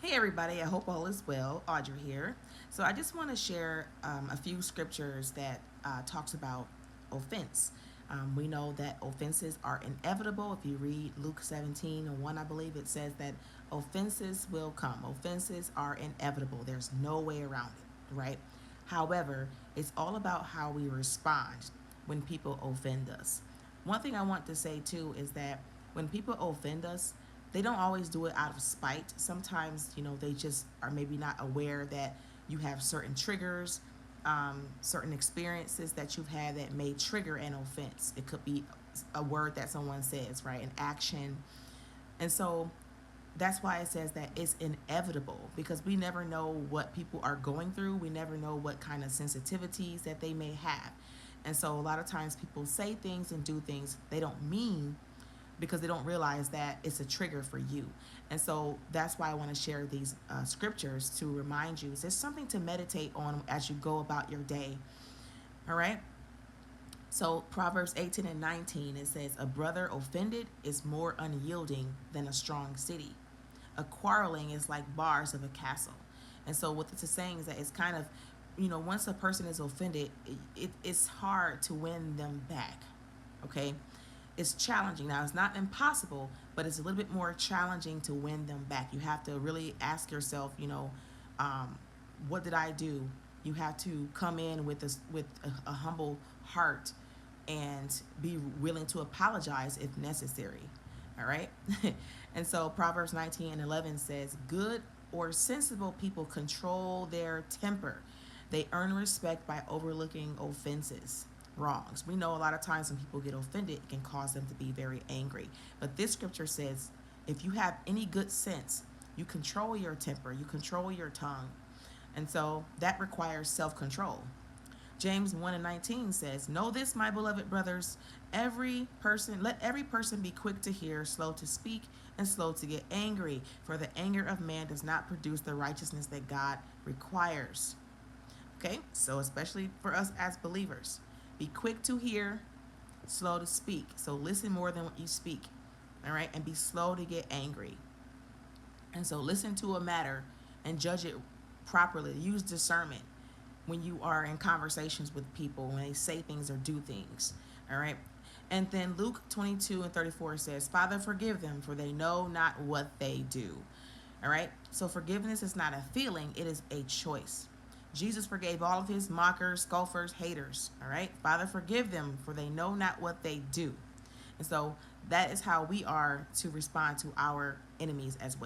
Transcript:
Hey everybody, I hope all is well. Audrey here. So I just want to share a few scriptures that talks about offense. We know that offenses are inevitable. If you read Luke 17:1, I believe it says that offenses will come. Offenses are inevitable. There's no way around it, right? However, it's all about how we respond when people offend us. One thing I want to say too is that when people offend us, they don't always do it out of spite. Sometimes, they just are maybe not aware that you have certain triggers, certain experiences that you've had that may trigger an offense. It could be a word that someone says, right? An action. And so that's why it says that it's inevitable because we never know what people are going through. We never know what kind of sensitivities that they may have. And so a lot of times people say things and do things they don't mean because they don't realize that it's a trigger for you. And so that's why I want to share these scriptures to remind you. It's something to meditate on as you go about your day. All right. So Proverbs 18:19, it says, a brother offended is more unyielding than a strong city. A quarreling is like bars of a castle. And so what this is saying is that it's kind of, once a person is offended, it's hard to win them back. Okay. It's challenging. Now, it's not impossible, but it's a little bit more challenging to win them back. You have to really ask yourself, what did I do? You have to come in with a humble heart and be willing to apologize if necessary. All right. And so Proverbs 19:11 says, good or sensible people control their temper. They earn respect by overlooking offenses, wrongs. We know a lot of times when people get offended, it can cause them to be very angry. But this scripture says, if you have any good sense, you control your temper, you control your tongue. And so that requires self-control. James 1:19 says, know this, my beloved brothers, let every person be quick to hear, slow to speak, and slow to get angry, for the anger of man does not produce the righteousness that God requires. Okay, so especially for us as believers, be quick to hear, slow to speak. So listen more than what you speak. All right, and be slow to get angry. And so listen to a matter and judge it properly. Use discernment when you are in conversations with people, when they say things or do things. All right. And then Luke 22:34 says, Father, forgive them, for they know not what they do. All right. So forgiveness is not a feeling, it is a choice. Jesus forgave all of his mockers, scoffers, haters. All right. Father, forgive them, for they know not what they do. And so that is how we are to respond to our enemies as well.